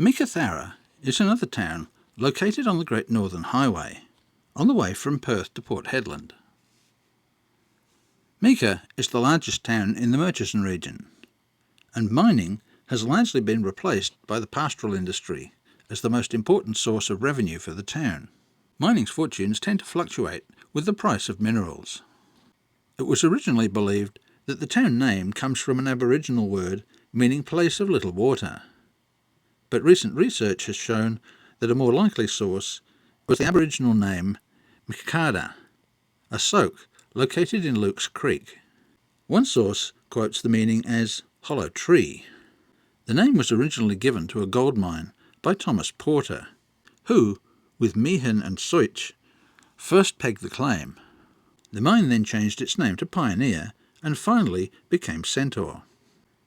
Meekatharra is another town located on the Great Northern Highway, on the way from Perth to Port Hedland. Meeka is the largest town in the Murchison region, and mining has largely been replaced by the pastoral industry as the most important source of revenue for the town. Mining's fortunes tend to fluctuate with the price of minerals. It was originally believed that the town name comes from an Aboriginal word meaning place of little water, but recent research has shown that a more likely source was the Aboriginal name Meekatharra, a soak located in Luke's Creek. One source quotes the meaning as hollow tree. The name was originally given to a gold mine by Thomas Porter, who, with Meehan and Soich, first pegged the claim. The mine then changed its name to Pioneer and finally became Centaur.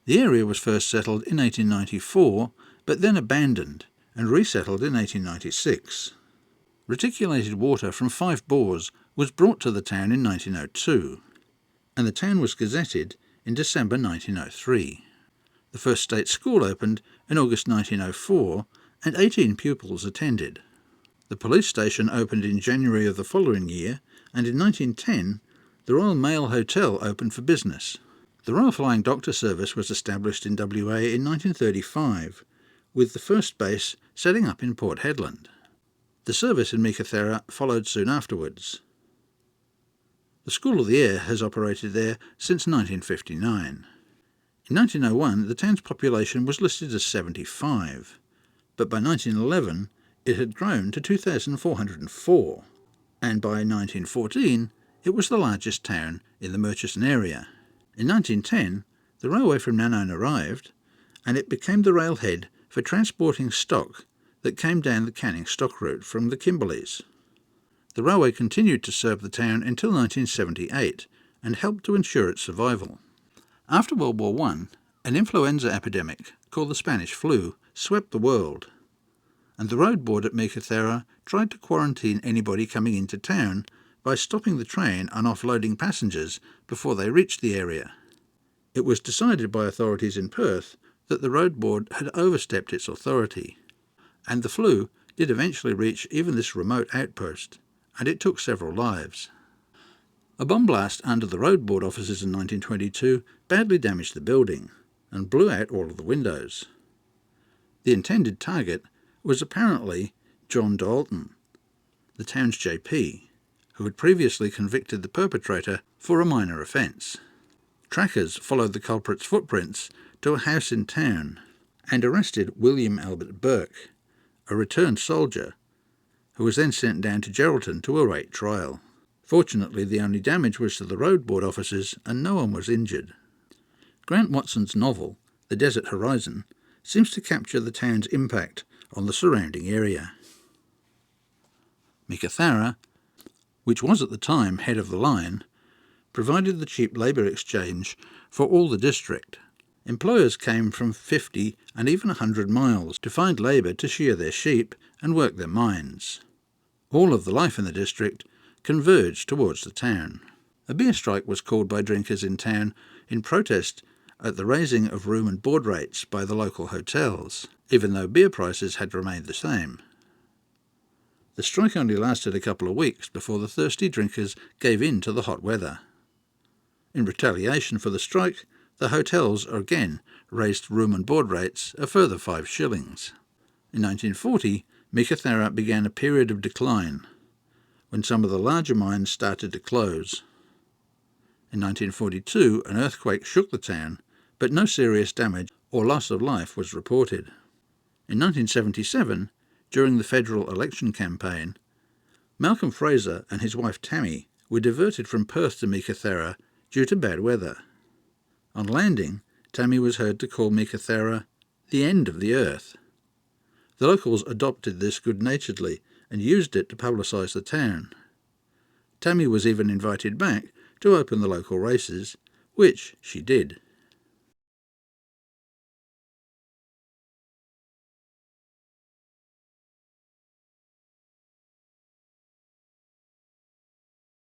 The area was first settled in 1894, but then abandoned and resettled in 1896. Reticulated water from 5 bores was brought to the town in 1902, and the town was gazetted in December 1903. The first state school opened in August 1904, and 18 pupils attended. The police station opened in January of the following year, and in 1910 the Royal Mail Hotel opened for business. The Royal Flying Doctor Service was established in WA in 1935, with the first base setting up in Port Hedland. The service in Meekatharra followed soon afterwards. The School of the Air has operated there since 1959. In 1901 the town's population was listed as 75, but by 1911 it had grown to 2,404, and by 1914 it was the largest town in the Murchison area. In 1910 the railway from Narananas arrived, and it became the railhead for transporting stock that came down the Canning stock route from the Kimberleys. The railway continued to serve the town until 1978 and helped to ensure its survival. After World War I, an influenza epidemic called the Spanish flu swept the world, and the road board at Meekatharra tried to quarantine anybody coming into town by stopping the train and offloading passengers before they reached the area. It was decided by authorities in Perth that the road board had overstepped its authority, and the flu did eventually reach even this remote outpost, and it took several lives. A bomb blast under the road board offices in 1922 badly damaged the building and blew out all of the windows. The intended target was apparently John Dalton, the town's JP, who had previously convicted the perpetrator for a minor offence. Trackers followed the culprit's footprints to a house in town and arrested William Albert Burke, a returned soldier, who was then sent down to Geraldton to await trial. Fortunately, the only damage was to the road board offices and no one was injured. Grant Watson's novel, The Desert Horizon, seems to capture the town's impact on the surrounding area. Meekatharra, which was at the time head of the line, provided the cheap labour exchange for all the district. Employers came from 50 and even 100 miles to find labour to shear their sheep and work their mines. All of the life in the district converged towards the town. A beer strike was called by drinkers in town in protest at the raising of room and board rates by the local hotels, even though beer prices had remained the same. The strike only lasted a couple of weeks before the thirsty drinkers gave in to the hot weather. In retaliation for the strike, the hotels again raised room and board rates a further 5 shillings. In 1940, Meekatharra began a period of decline, when some of the larger mines started to close. In 1942, an earthquake shook the town, but no serious damage or loss of life was reported. In 1977, during the federal election campaign, Malcolm Fraser and his wife Tammy were diverted from Perth to Meekatharra due to bad weather. On landing, Tammy was heard to call Meekatharra the end of the earth. The locals adopted this good-naturedly and used it to publicise the town. Tammy was even invited back to open the local races, which she did.